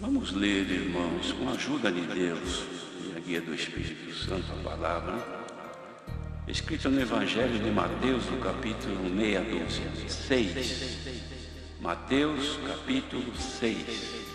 Vamos ler, irmãos, com a ajuda de Deus e a guia do Espírito Santo, a palavra, escrita no Evangelho de Mateus, no capítulo meia dúzia, 6. Mateus, capítulo 6.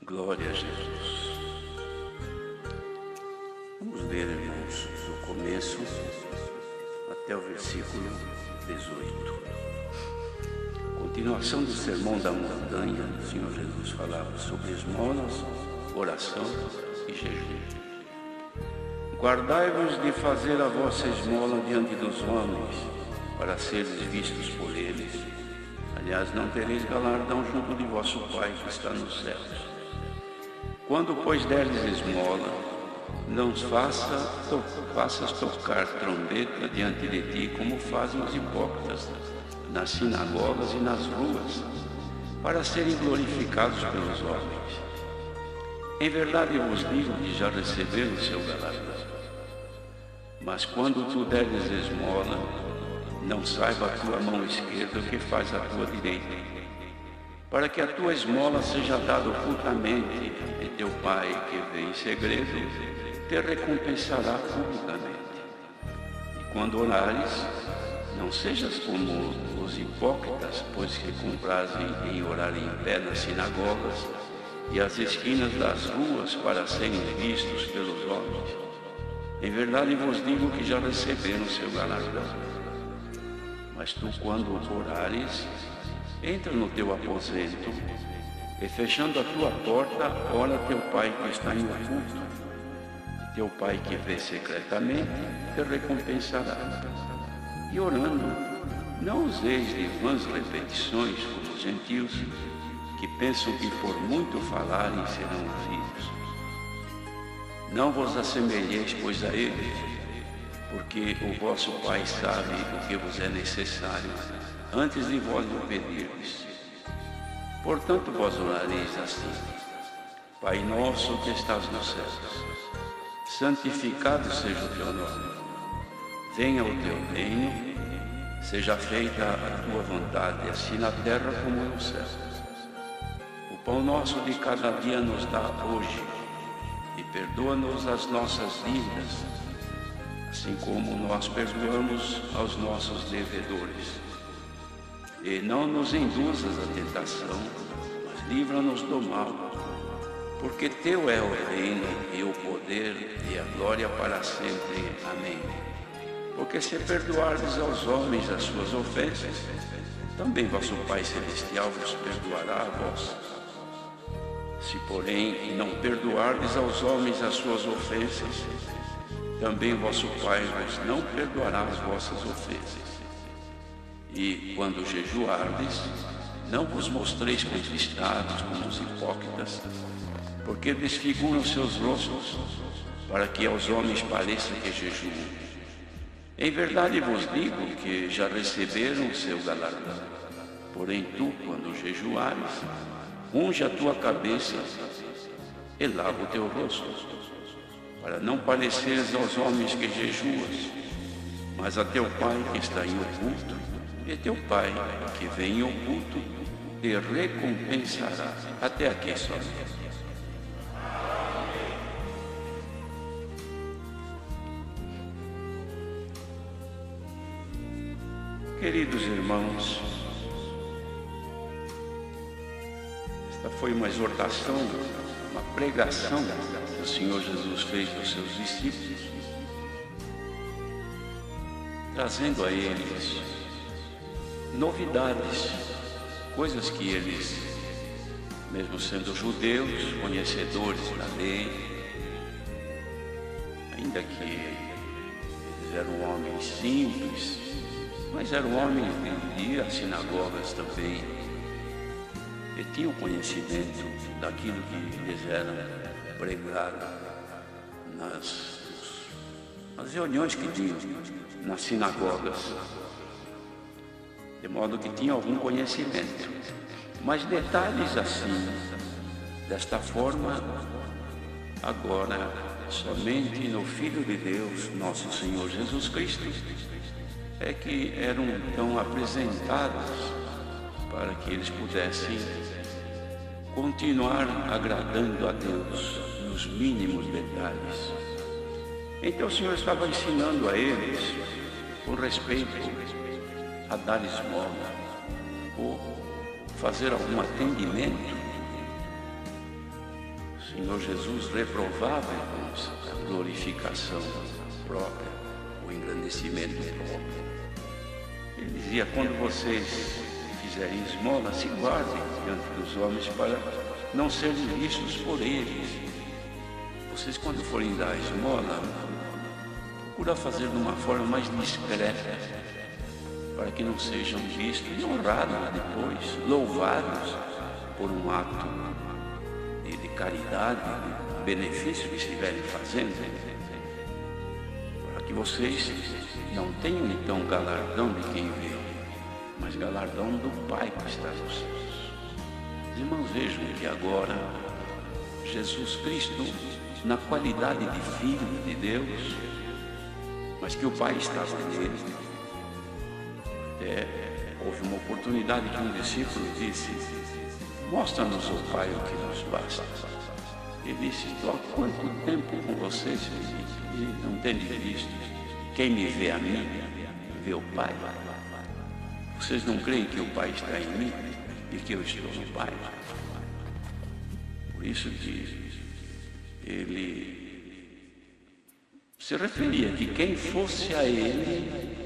Glória a Jesus. Vamos ler, irmãos, do começo até o versículo 18. Continuação do Sermão da Montanha, o Senhor Jesus falava sobre esmolas, oração e jejum. Guardai-vos de fazer a vossa esmola diante dos homens, para seres vistos por eles. Aliás, não tereis galardão junto de vosso Pai que está nos céus. Quando, pois, deres esmola, não faças tocar trombeta diante de ti, como fazem os hipócritas nas sinagogas e nas ruas, para serem glorificados pelos homens. Em verdade vos digo que já receberam o seu galardão. Mas quando tu deres esmola, não saiba a tua mão esquerda o que faz a tua direita, para que a tua esmola seja dada ocultamente, e teu Pai, que vê em segredo, te recompensará publicamente. E quando orares, não sejas como os hipócritas, pois que comprazem em orar em pé nas sinagogas e às esquinas das ruas para serem vistos pelos homens. Em verdade vos digo que já receberam o seu galardão. Mas tu, quando orares, entra no teu aposento e, fechando a tua porta, ora a teu Pai que está em oculto. E teu Pai que vê secretamente te recompensará. E orando, não useis de vãs repetições como os gentios, que pensam que por muito falarem serão ouvidos. Não vos assemelheis, pois, a eles, porque o vosso Pai sabe o que vos é necessário, antes de vós o pedirdes. Portanto, vós orareis assim: Pai nosso que estás nos céus, santificado seja o teu nome. Venha o teu reino, seja feita a tua vontade, assim na terra como no céu. O pão nosso de cada dia nos dá hoje, e perdoa-nos as nossas dívidas, assim como nós perdoamos aos nossos devedores. E não nos induzas à tentação, mas livra-nos do mal, porque teu é o reino e o poder e a glória para sempre. Amém. Porque se perdoardes aos homens as suas ofensas, também vosso Pai Celestial vos perdoará a vós. Se, porém, não perdoardes aos homens as suas ofensas, também vosso Pai vos não perdoará as vossas ofensas. E, quando jejuardes, não vos mostreis contristados como os hipócritas, porque desfiguram seus rostos, para que aos homens pareça que jejuam. Em verdade vos digo que já receberam o seu galardão. Porém tu, quando jejuares, unge a tua cabeça e lava o teu rosto, para não pareceres aos homens que jejuas, mas a teu Pai que está em oculto, e teu Pai, que vem em oculto, te recompensará. Até aqui só. Queridos irmãos, esta foi uma exortação, uma pregação que o Senhor Jesus fez aos seus discípulos, trazendo a eles novidades, coisas que eles, mesmo sendo judeus, conhecedores da lei, ainda que eles eram homens simples, mas eram homens de ir às sinagogas também, e tinham conhecimento daquilo que lhes era pregado. nas reuniões que tinham nas sinagogas, de modo que tinha algum conhecimento. Mas detalhes assim, desta forma, agora somente no Filho de Deus, nosso Senhor Jesus Cristo, é que eram então apresentados para que eles pudessem continuar agradando a Deus nos mínimos detalhes. Então o Senhor estava ensinando a eles com respeito a dar esmola ou fazer algum atendimento. O Senhor Jesus reprovava, irmãos, a glorificação própria, o engrandecimento próprio. Ele dizia: quando vocês fizerem esmola, se guardem diante dos homens para não serem vistos por eles. Vocês, quando forem dar esmola, procura fazer de uma forma mais discreta, para que não sejam vistos e honrados depois, louvados por um ato de caridade, de benefício que estiverem fazendo, para que vocês não tenham então galardão de quem vê, mas galardão do Pai que está nos céus. Os irmãos, vejam que agora Jesus Cristo, na qualidade de Filho de Deus, mas que o Pai estava nele. Houve uma oportunidade que um discípulo disse: mostra-nos o Pai o que nos basta. Ele disse: estou há quanto tempo com vocês e não tenho visto. Quem me vê a mim, vê o Pai. Vocês não creem que o Pai está em mim e que eu estou no Pai? Por isso que ele se referia que quem fosse a ele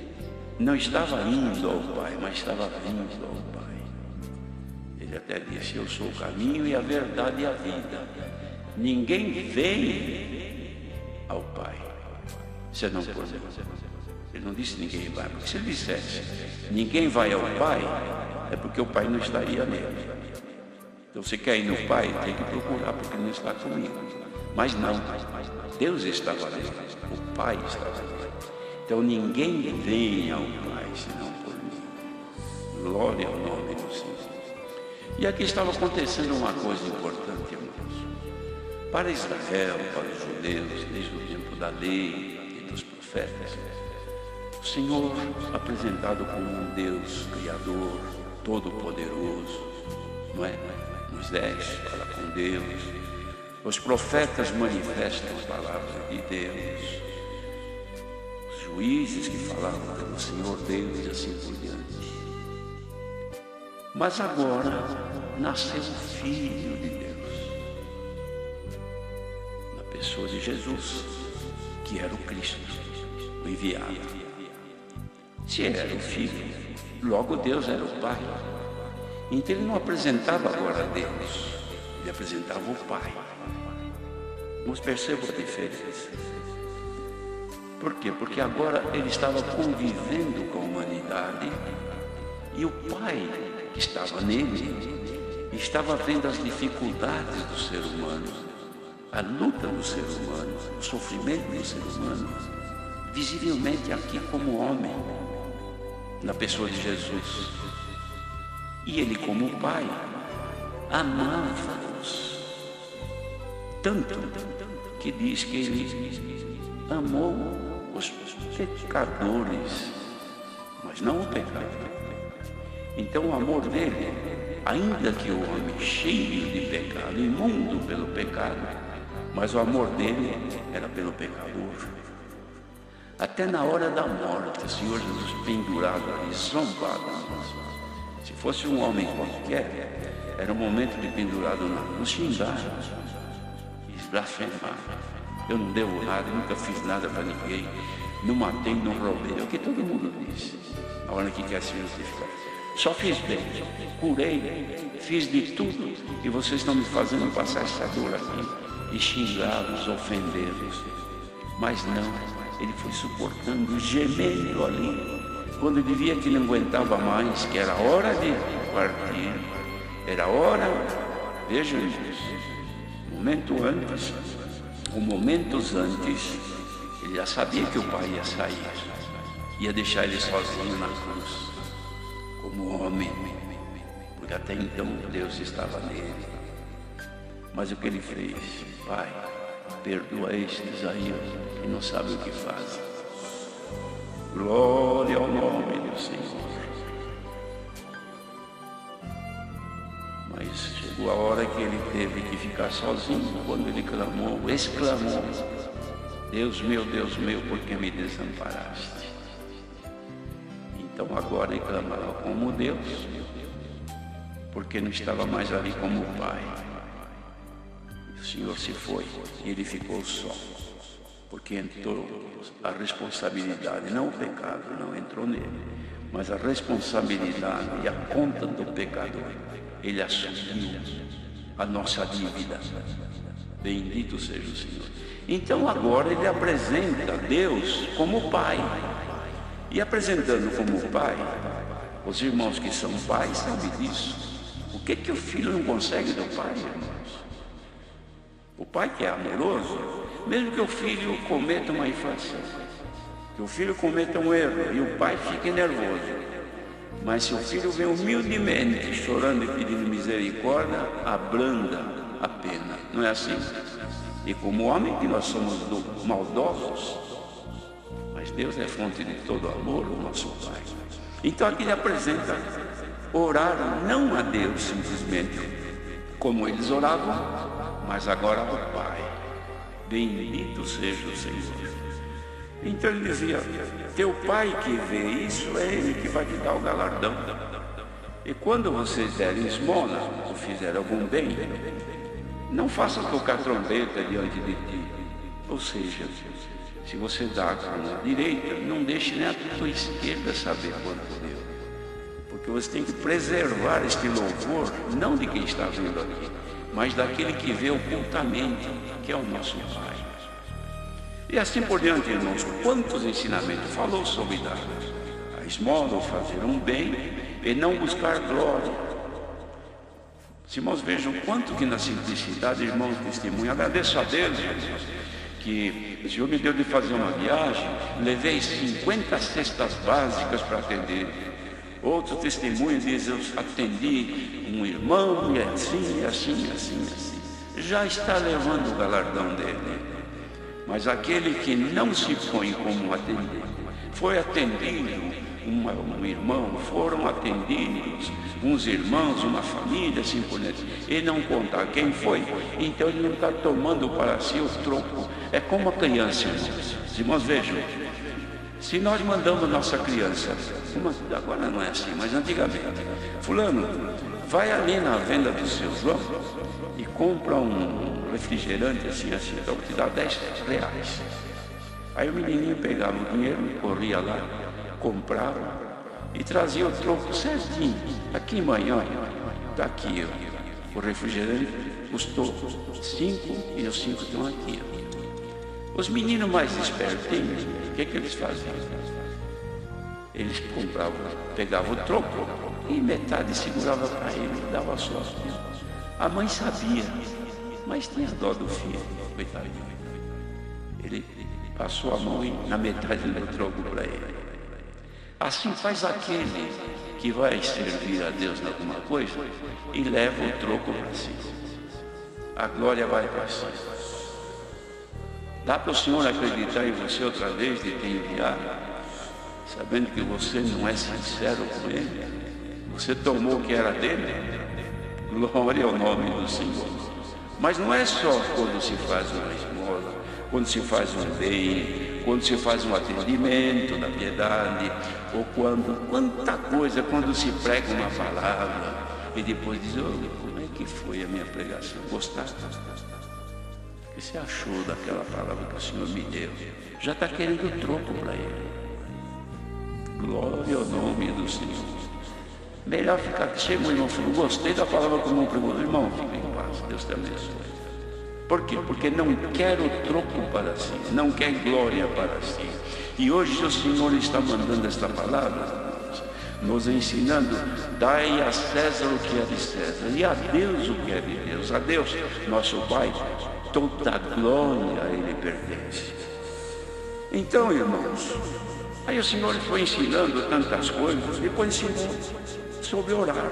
não estava indo ao Pai, mas estava vindo ao Pai. Ele até disse: eu sou o caminho e a verdade e a vida. Ninguém vem ao Pai senão por mim. Ele não disse ninguém vai, porque se ele dissesse ninguém vai ao Pai, é porque o Pai não estaria nele. Então, se quer ir no Pai, tem que procurar, porque ele não está comigo. Mas não, Deus estava nele, o Pai estava nele. Então ninguém vem ao Pai senão por mim. Glória ao nome do Senhor. E aqui estava acontecendo uma coisa importante, irmãos. Para Israel, para os judeus, desde o tempo da lei e dos profetas, o Senhor apresentado como um Deus Criador, Todo-Poderoso, não é? Moisés fala com Deus, os profetas manifestam a palavra de Deus, os juízes que falavam pelo Senhor Deus e assim por diante. Mas agora nasceu o Filho de Deus, na pessoa de Jesus, que era o Cristo, o enviado. Se ele era o Filho, logo Deus era o Pai. Então ele não apresentava agora a Deus, ele apresentava o Pai. Mas percebam a diferença. Por quê? Porque agora ele estava convivendo com a humanidade e o Pai que estava nele estava vendo as dificuldades do ser humano, a luta do ser humano, o sofrimento do ser humano, visivelmente aqui como homem, na pessoa de Jesus. E ele, como Pai, amava-os tanto que diz que ele amou os pecadores, mas não o pecado. Então o amor dele, ainda que o homem cheio de pecado, imundo pelo pecado, mas o amor dele era pelo pecador. Até na hora da morte, o Senhor Jesus pendurado ali, zombado. Se fosse um homem qualquer, era o momento de pendurado na cruz, xingar, blasfemar. Eu não devo nada, nunca fiz nada para ninguém, não matei, não roubei, é o que todo mundo diz, a hora que quer se justificar. Só fiz bem, curei, fiz de tudo, e vocês estão me fazendo passar essa dor aqui, e xingá-los, ofendê-los. Mas não, ele foi suportando, gemendo ali, quando ele via que não aguentava mais, que era hora de partir, era hora, vejam isso, momento antes, com momentos antes, ele já sabia que o pai ia sair, ia deixar ele sozinho na cruz, como homem, porque até então Deus estava nele. Mas o que ele fez? Pai, perdoa estes aí que não sabem o que fazem. Glória ao nome do Senhor. Mas chegou a hora que ele teve que ficar sozinho, quando ele clamou, exclamou: Deus meu, por que me desamparaste? Então agora ele clamará como Deus, porque não estava mais ali como Pai. O Senhor se foi e ele ficou só, porque entrou a responsabilidade, não o pecado, não entrou nele, mas a responsabilidade e a conta do pecador. Ele assumiu a nossa dívida. Bendito seja o Senhor. Então agora ele apresenta Deus como Pai. E apresentando como Pai, os irmãos que são pais sabem disso. O que o filho não consegue do pai, irmãos? O pai que é amoroso, mesmo que o filho cometa uma infração, que o filho cometa um erro e o pai fique nervoso, mas se o filho vem humildemente chorando e pedindo misericórdia, abranda a pena. Não é assim? E como homem que nós somos maldosos, mas Deus é fonte de todo amor, o nosso Pai. Então aqui ele apresenta orar não a Deus simplesmente como eles oravam, mas agora ao Pai. Bendito seja o Senhor. Então ele dizia: teu Pai que vê isso, é Ele que vai te dar o galardão. E quando vocês derem esmola ou fizerem algum bem, não faça tocar trombeta diante de ti. Ou seja, se você dá com a direita, não deixe nem a tua esquerda saber quanto deu. Porque você tem que preservar este louvor, não de quem está vendo aqui, mas daquele que vê ocultamente, que é o nosso Pai. E assim por diante, irmãos, quantos ensinamentos falou sobre dar a esmola, ou fazer um bem, e não buscar glória. Os irmãos vejam quanto que na simplicidade, irmãos, testemunho. Agradeço a Deus, irmãos, que o Senhor me deu de fazer uma viagem, levei 50 cestas básicas para atender. Outro testemunho diz: eu atendi um irmão, e assim. Já está levando o galardão dele. Mas aquele que não se põe como atender, foi atendido um irmão, foram atendidos uns irmãos, uma família, assim por diante, e não contar quem foi, então ele não está tomando para si o troco. É como a criança, irmãos. Os irmãos vejam, se nós mandamos nossa criança, agora não é assim, mas antigamente, fulano, vai ali na venda do seu João e compra um refrigerante assim, então te dá 10 reais. Aí o menininho pegava o dinheiro, corria lá, comprava e trazia o troco certinho. Aqui, mãe, olha, está aqui, ó. O refrigerante custou 5 e os 5 estão aqui, ó. Os meninos mais espertinhos, o que eles faziam? Eles compravam, pegavam o troco e metade segurava para ele, dava só. A mãe sabia, mas tinha dó do filho, coitadinho. Ele passou a mão na metade do troco para ele. Assim faz aquele que vai servir a Deus em alguma coisa e leva o troco para si. A glória vai para si. Dá para o Senhor acreditar em você outra vez de te enviar, sabendo que você não é sincero com Ele? Você tomou o que era dele? Glória ao nome do Senhor. Mas não é só quando se faz uma esmola, quando se faz um bem, quando se faz um atendimento da piedade, ou quanta coisa, quando se prega uma palavra e depois diz: oh, como é que foi a minha pregação? Gostaste? O que você achou daquela palavra que o Senhor me deu? Já está querendo troco para Ele. Glória ao nome do Senhor. Melhor ficar que chega o irmão falou: gostei da palavra que o irmão pregou. Irmão, fica em paz, Deus te abençoe. Por quê? Porque não quer o troco para si, não quer glória para si. E hoje o Senhor está mandando esta palavra, nos ensinando: dai a César o que é de César, e a Deus o que é de Deus. A Deus, nosso Pai, toda a glória a Ele pertence. Então, irmãos, aí o Senhor foi ensinando tantas coisas, depois ensinou sobre orar.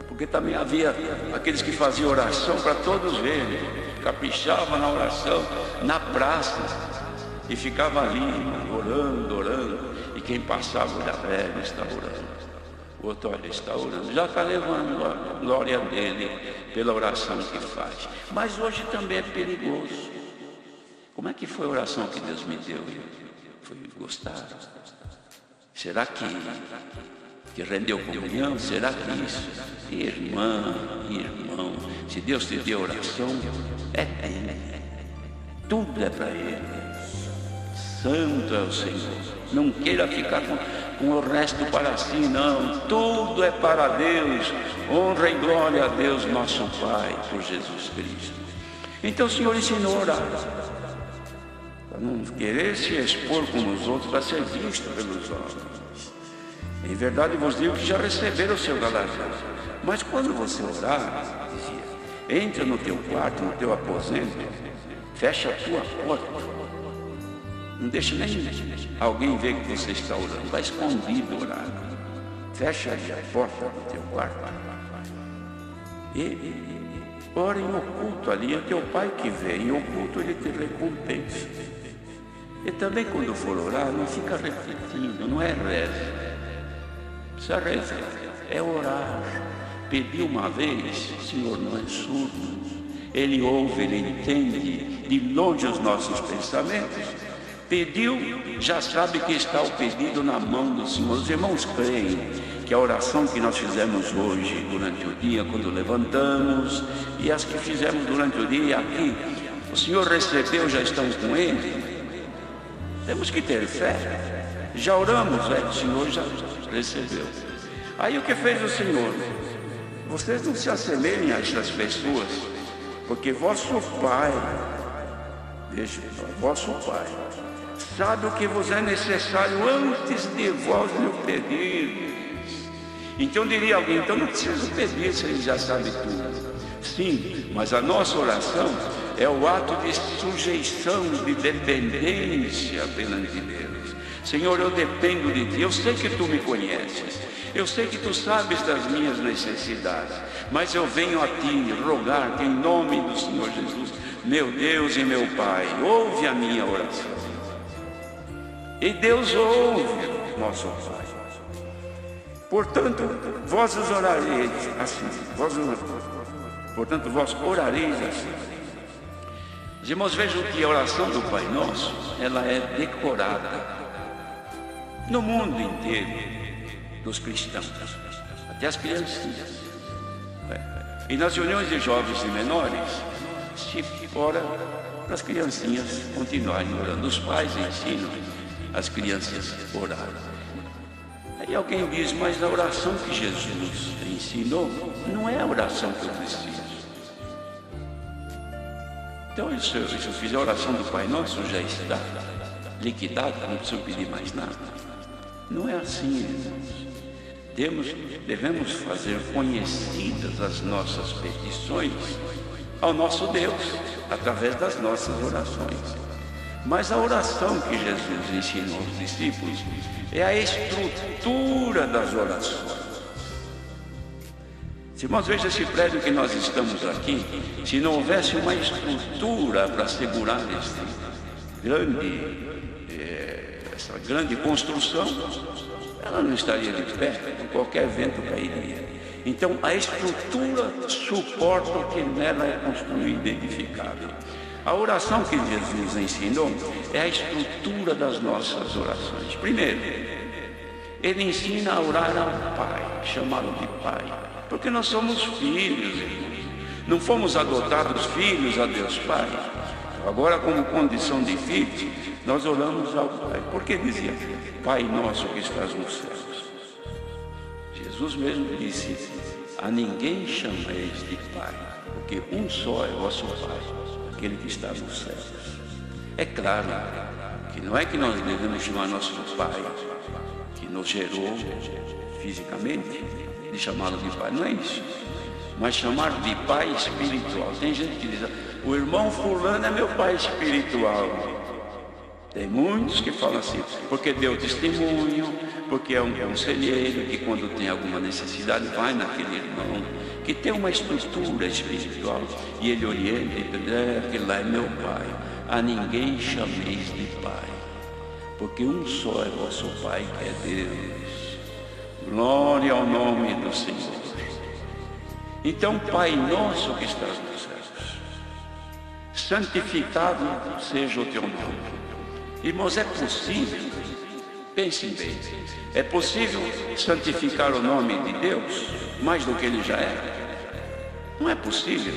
Porque também havia aqueles que faziam oração para todos verem, caprichavam na oração, na praça, e ficava ali, orando, e quem passava olhava, ele está orando. O outro, olha, está orando, já está levando a glória dele pela oração que faz. Mas hoje também é perigoso. Como é que foi a oração que Deus me deu? Foi gostar? Será que rendeu comunhão? Será que isso? Irmã, irmão, se Deus te deu oração, é dele. Tudo é para Ele. Santo é o Senhor. Não queira ficar com o resto para si, não. Tudo é para Deus. Honra e glória a Deus, nosso Pai, por Jesus Cristo. Então o Senhor ensinou a orar. Para não querer se expor como os outros, para ser visto pelos homens. Em verdade vos digo que já receberam o seu galardão. Mas quando você orar, dizia, entra no teu quarto, no teu aposento, fecha a tua porta. Não deixa nem alguém ver que você está orando. Vai escondido orar. Fecha a porta do teu quarto. E ora em oculto ali, é teu Pai que vê. Em oculto Ele te recompensa. E também quando for orar, não fica repetindo, não é reza. Precisa rezar, é orar. Pediu uma vez, o Senhor não é surdo. Ele ouve, Ele entende de longe os nossos pensamentos. Pediu, já sabe que está o pedido na mão do Senhor. Os irmãos creem que a oração que nós fizemos hoje, durante o dia, quando levantamos, e as que fizemos durante o dia aqui, o Senhor recebeu, já estão com Ele. Temos que ter fé. Já oramos, o Senhor já recebeu. Aí o que fez o Senhor? Vocês não se assemelhem a essas pessoas, porque vosso Pai, veja, vosso Pai, sabe o que vos é necessário antes de vós lhe pedir. Então diria alguém, então não preciso pedir se Ele já sabe tudo. Sim, mas a nossa oração é o ato de sujeição, de dependência perante Deus. Senhor, eu dependo de Ti, eu sei que Tu me conheces, eu sei que Tu sabes das minhas necessidades, mas eu venho a Ti rogar-te em nome do Senhor Jesus, meu Deus e meu Pai, ouve a minha oração. E Deus ouve, nosso Pai. Portanto, vós orareis assim, portanto, vós orareis assim. Os irmãos, vejam que a oração do Pai Nosso, ela é decorada no mundo inteiro dos cristãos, até as criancinhas. E nas reuniões de jovens e menores, se ora para as criancinhas continuarem orando. Os pais ensinam as crianças a orar. Aí alguém diz, mas a oração que Jesus ensinou não é a oração que eu preciso. Então, se eu fizer a oração do Pai Nosso, já está liquidado, não preciso pedir mais nada. Não é assim, irmãos. Devemos fazer conhecidas as nossas petições ao nosso Deus, através das nossas orações. Mas a oração que Jesus ensinou aos discípulos é a estrutura das orações. Irmãos, veja esse prédio que nós estamos aqui, se não houvesse uma estrutura para segurar essa grande construção, ela não estaria de pé, qualquer vento cairia. Então a estrutura suporta o que nela é construído e edificado. A oração que Jesus ensinou é a estrutura das nossas orações. Primeiro, Ele ensina a orar ao Pai, chamá-lo de Pai. Porque nós somos filhos, irmãos. Não fomos adotados filhos a Deus Pai. Agora, como condição de filhos, nós oramos ao Pai. Porque dizia, Pai nosso que estás nos céus. Jesus mesmo disse, a ninguém chameis de Pai, porque um só é vosso Pai, aquele que está nos céus. É claro que não é que nós devemos chamar nosso Pai, que nos gerou fisicamente, de chamá-lo de Pai, não é isso, mas chamar de Pai espiritual. Tem gente que diz, O irmão fulano é meu pai espiritual. Tem muitos que falam assim, porque deu testemunho, porque é um conselheiro, que quando tem alguma necessidade vai naquele irmão, que tem uma estrutura espiritual, e ele orienta e diz, aquele lá é meu pai. A ninguém chameis de pai, porque um só é vosso Pai, que é Deus. Glória ao nome do Senhor. Então, Pai nosso que estás nos céus, santificado seja o teu nome. Irmãos, é possível, pensem bem, é possível santificar o nome de Deus mais do que ele já é? Não é possível,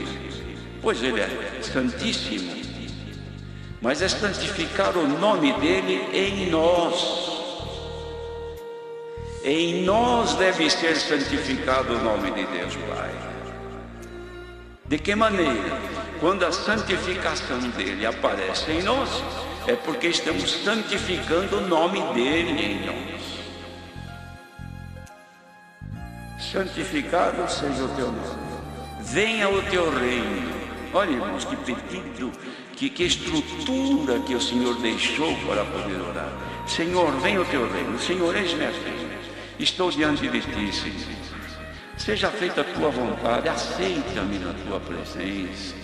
pois ele é santíssimo, mas é santificar o nome dele em nós. Em nós deve ser santificado o nome de Deus Pai. De que maneira? Quando a santificação dele aparece em nós, é porque estamos santificando o nome dele em nós. Santificado seja o teu nome. Venha o teu reino. Olha, irmãos, que pedido, que estrutura que o Senhor deixou para poder orar. Senhor, venha o teu reino. Senhor, eis-me aqui. Estou diante de ti, Senhor. Seja feita a tua vontade. Aceita-me na tua presença.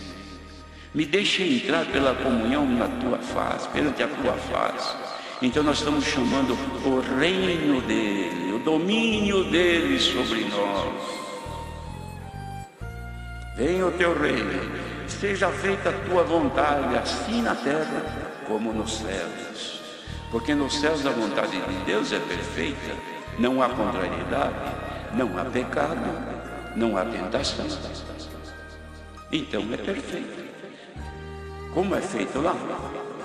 Me deixe entrar pela comunhão na tua face, perante a tua face. Então nós estamos chamando o reino dele, o domínio dele sobre nós. Venha o teu reino, seja feita a tua vontade, assim na terra como nos céus. Porque nos céus a vontade de Deus é perfeita, não há contrariedade, não há pecado, não há tentação. Então é perfeito. Como é feito lá,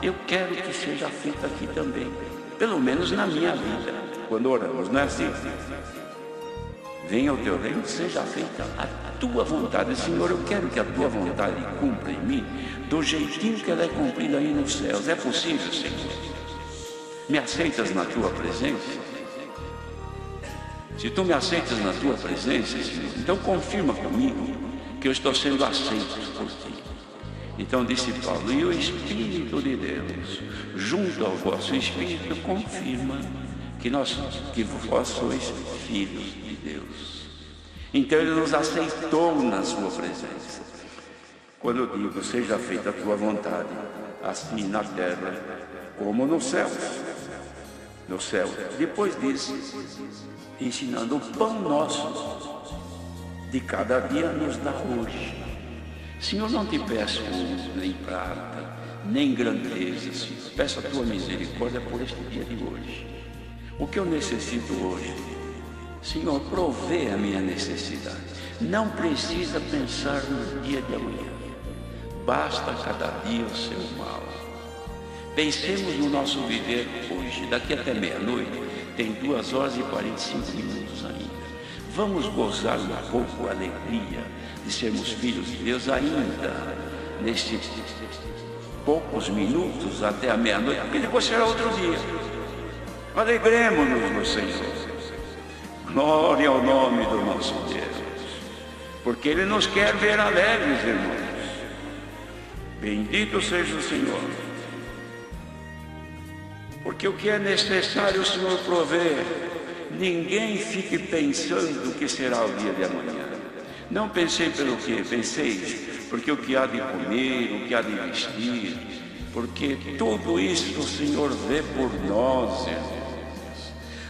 eu quero que seja feito aqui também, pelo menos na minha vida, quando oramos, não é assim? Venha o teu reino, seja feita a tua vontade. Senhor, eu quero que a tua vontade cumpra em mim, do jeitinho que ela é cumprida aí nos céus. É possível, Senhor? Me aceitas na tua presença? Se tu me aceitas na tua presença, Senhor, então confirma comigo que eu estou sendo aceito por ti. Então disse Paulo, e o Espírito de Deus, junto ao vosso Espírito, confirma que vós sois filhos de Deus. Então ele nos aceitou na sua presença. Quando eu digo, seja feita a tua vontade, assim na terra como no céu. No céu. Depois disso, ensinando o pão nosso de cada dia nos dá hoje. Senhor, não te peço nem prata, nem grandeza, Senhor. Peço a tua misericórdia por este dia de hoje. O que eu necessito hoje, Senhor, provê a minha necessidade. Não precisa pensar no dia de amanhã. Basta cada dia o seu mal. Pensemos no nosso viver hoje. Daqui até meia-noite, tem 2 horas e 45 minutos ainda. Vamos gozar um pouco a alegria de sermos filhos de Deus ainda, nesses poucos minutos até a meia-noite, porque depois será outro dia. Alegremos-nos no Senhor. Glória ao nome do nosso Deus, porque Ele nos quer ver alegres, irmãos. Bendito seja o Senhor. Porque o que é necessário o Senhor prover. Ninguém fique pensando o que será o dia de amanhã. Não pensei pelo quê? Pensei porque o que há de comer, o que há de vestir, porque tudo isso o Senhor vê por nós, irmãos.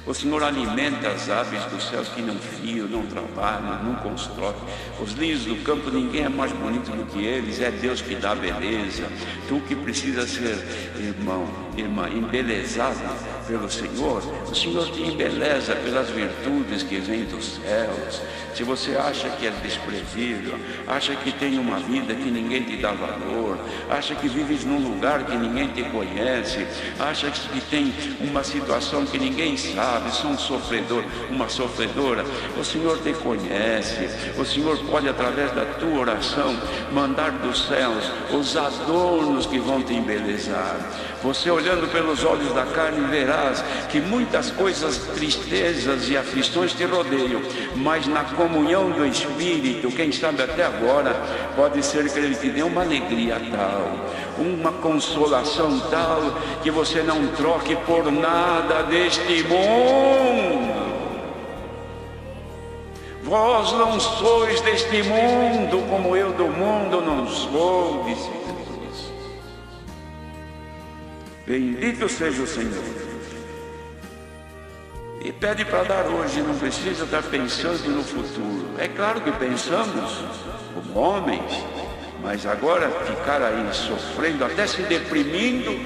O Senhor alimenta as aves dos céus que não fiam, não trabalham, não constroem. Os lírios do campo, ninguém é mais bonito do que eles, é Deus que dá beleza. Tu que precisa ser, irmão, irmã, embelezado pelo Senhor, o Senhor te embeleza pelas virtudes que vêm dos céus. Se você acha que é desprezível, acha que tem uma vida que ninguém te dá valor, acha que vives num lugar que ninguém te conhece, acha que tem uma situação que ninguém sabe, sou um sofredor, uma sofredora, o Senhor te conhece. O Senhor pode, através da tua oração, mandar dos céus os adornos que vão te embelezar. Você, olhando pelos olhos da carne, verá verás que muitas coisas, tristezas e aflições te rodeiam, mas na comunhão do Espírito, quem sabe até agora, pode ser que Ele te dê uma alegria tal, uma consolação tal, que você não troque por nada deste mundo. Vós não sois deste mundo, como eu do mundo não sou, disse Jesus. Bendito seja o Senhor. E pede para dar hoje, não precisa estar pensando no futuro. É claro que pensamos como homens, mas agora ficar aí sofrendo, até se deprimindo,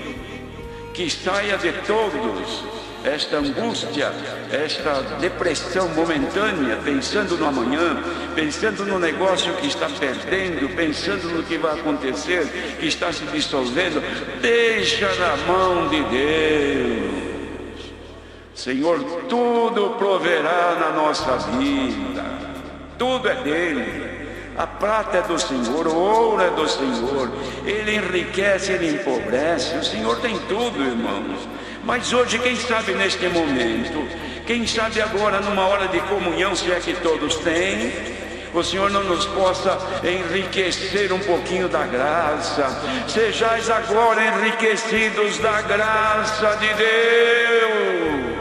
que saia de todos esta angústia, esta depressão momentânea, pensando no amanhã, pensando no negócio que está perdendo, pensando no que vai acontecer, que está se dissolvendo. Deixa na mão de Deus. Senhor, tudo proverá na nossa vida, tudo é dele. A prata é do Senhor, o ouro é do Senhor. Ele enriquece, Ele empobrece. O Senhor tem tudo, irmãos. Mas hoje, quem sabe neste momento, quem sabe agora numa hora de comunhão, se é que todos têm, o Senhor não nos possa enriquecer um pouquinho da graça. Sejais agora enriquecidos da graça de Deus.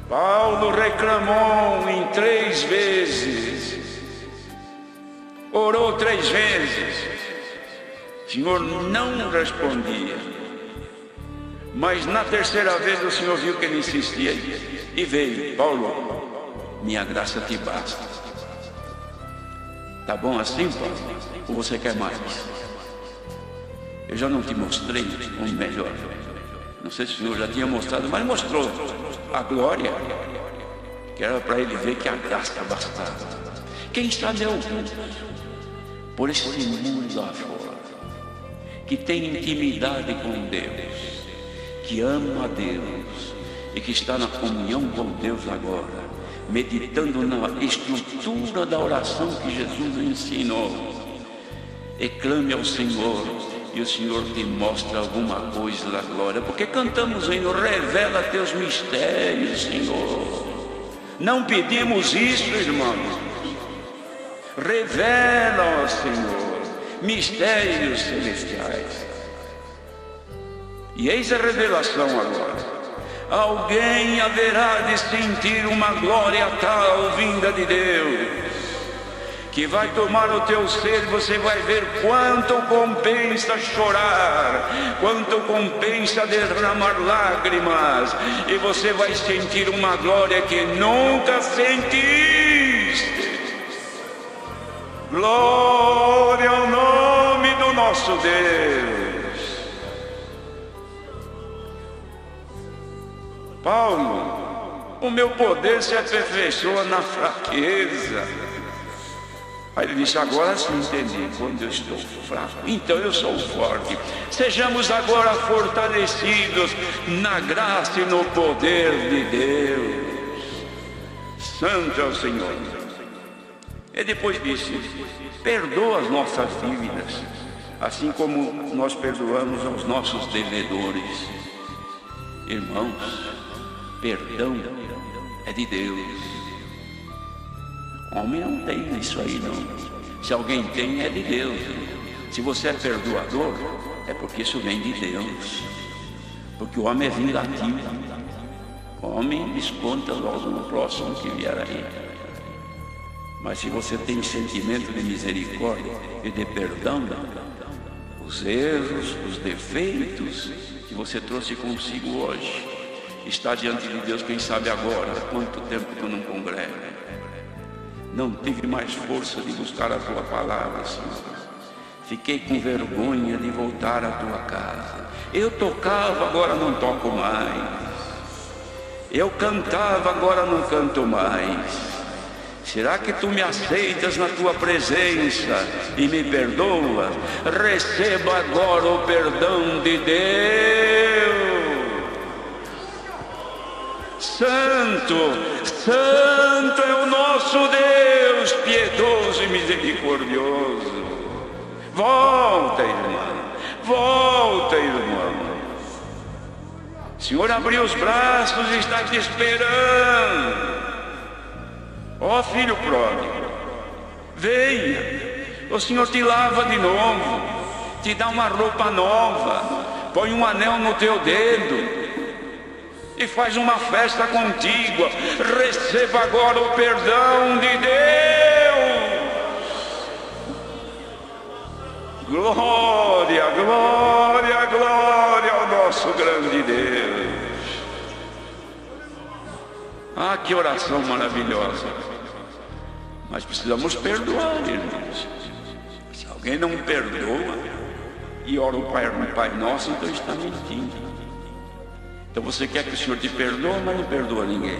Paulo reclamou em 3 vezes, orou 3 vezes, o Senhor não respondia. Mas na 3ª vez o Senhor viu que ele insistia e veio. Paulo, minha graça te basta. Tá bom assim, Paulo? Ou você quer mais? Eu já não te mostrei o melhor. Não sei se o Senhor já tinha mostrado, mas mostrou a glória, que era para ele ver que a graça bastava. Quem sabe alguns, por esse mundo lá fora, que tem intimidade com Deus, que ama a Deus e que está na comunhão com Deus agora, meditando na estrutura da oração que Jesus ensinou, e clame ao Senhor, e o Senhor te mostra alguma coisa da glória, porque cantamos o hino, revela teus mistérios, Senhor. Não pedimos isso, irmãos. Revela, ó Senhor, mistérios celestiais. E eis a revelação agora. Alguém haverá de sentir uma glória tal vinda de Deus, que vai tomar o teu ser, você vai ver quanto compensa chorar, quanto compensa derramar lágrimas, e você vai sentir uma glória que nunca sentiste. Glória ao nome do nosso Deus. Paulo, o meu poder se aperfeiçoa na fraqueza. Aí ele disse, agora sim entendi, quando eu estou fraco, então eu sou forte. Sejamos agora fortalecidos na graça e no poder de Deus. Santo é o Senhor. E depois disse, perdoa as nossas dívidas, assim como nós perdoamos aos nossos devedores. Irmãos, perdão é de Deus. Homem não tem isso aí não. Se alguém tem, é de Deus. Se você é perdoador, é porque isso vem de Deus. Porque o homem é vingativo. O homem desconta logo no próximo que vier aí. Mas se você tem sentimento de misericórdia e de perdão, os erros, os defeitos que você trouxe consigo hoje, está diante de Deus, quem sabe agora, quanto tempo tu não congrega. Não tive mais força de buscar a tua palavra, Senhor. Fiquei com vergonha de voltar à tua casa. Eu tocava, agora não toco mais. Eu cantava, agora não canto mais. Será que tu me aceitas na tua presença e me perdoa? Receba agora o perdão de Deus. Santo, santo é o nosso Deus, piedoso e misericordioso. Volta, irmã, volta, irmão. Senhor abriu os braços e está te esperando. Ó filho pródigo, venha. O Senhor te lava de novo, te dá uma roupa nova, põe um anel no teu dedo e faz uma festa contigo. Receba agora o perdão de Deus. Glória, glória, glória ao nosso grande Deus. Ah, que oração maravilhosa. Mas precisamos perdoar, irmãos. Se alguém não perdoa e ora o Pai Nosso, então está mentindo. Então você quer que o Senhor te perdoe, mas não perdoa ninguém.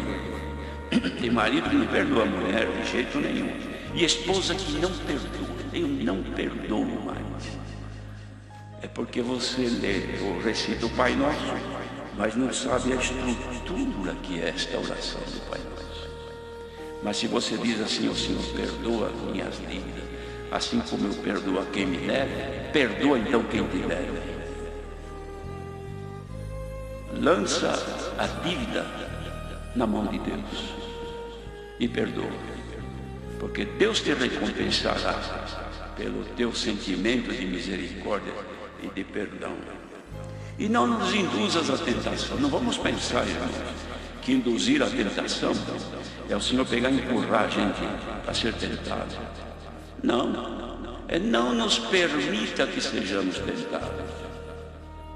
Tem marido que não perdoa a mulher de jeito nenhum, e esposa que não perdoa. Eu não perdoo mais. É porque você lê ou recita o Pai Nosso, mas não sabe a estrutura que é esta oração do Pai Nosso. Mas se você diz assim: o Senhor perdoa minhas dívidas, assim como eu perdoo a quem me deve, perdoa então quem te deve. Lança a dívida na mão de Deus e perdoa, porque Deus te recompensará pelo teu sentimento de misericórdia e de perdão. E não nos induzas à tentação. Não vamos pensar, irmãos, que induzir a tentação é o Senhor pegar e empurrar a gente para ser tentado. Não, é não nos permita que sejamos tentados.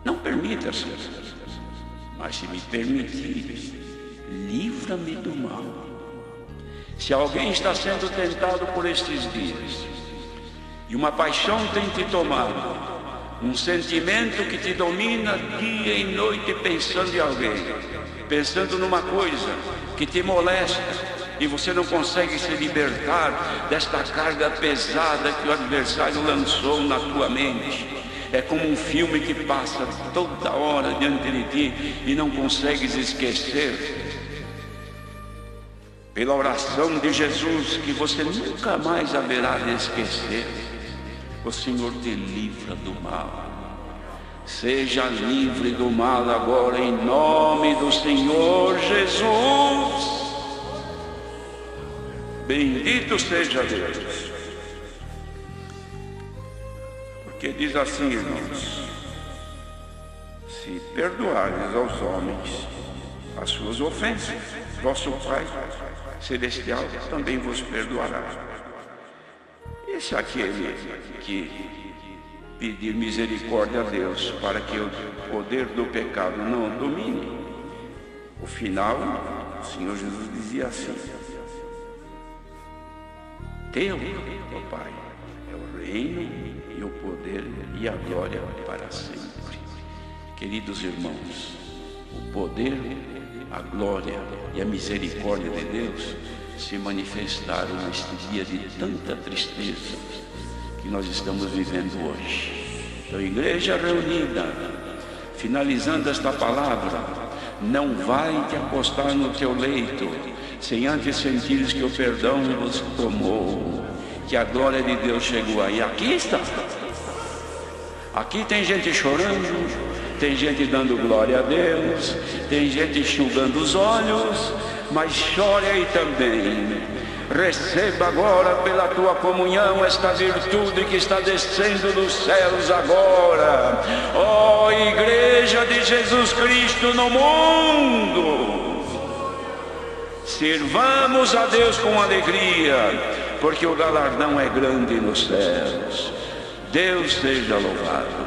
Não permita ser. Mas se me permitir, livra-me do mal. Se alguém está sendo tentado por estes dias, e uma paixão tem te tomado, um sentimento que te domina dia e noite, pensando em alguém, pensando numa coisa que te molesta, e você não consegue se libertar desta carga pesada que o adversário lançou na tua mente. É como um filme que passa toda hora diante de ti e não consegues esquecer. Pela oração de Jesus, que você nunca mais haverá de esquecer, o Senhor te livra do mal. Seja livre do mal agora, em nome do Senhor Jesus. Bendito seja Deus. Porque diz assim, irmãos: se perdoares aos homens as suas ofensas, vosso Pai Celestial também vos perdoará. Esse é aquele que pedir misericórdia a Deus para que o poder do pecado não o domine. O final, o Senhor Jesus dizia assim: teu, ó Pai, é o reino e o poder e a glória para sempre. Queridos irmãos, o poder, a glória e a misericórdia de Deus se manifestaram neste dia de tanta tristeza que nós estamos vivendo hoje. Então, igreja reunida, finalizando esta palavra, não vai te acostar no teu leito sem antes sentires que o perdão vos tomou, que a glória de Deus chegou aí. Aqui está. Aqui tem gente chorando, tem gente dando glória a Deus, tem gente enxugando os olhos, mas chore aí também. Receba agora pela tua comunhão esta virtude que está descendo dos céus agora. Ó Igreja de Jesus Cristo no mundo, sirvamos a Deus com alegria, porque o galardão é grande nos céus. Deus seja louvado.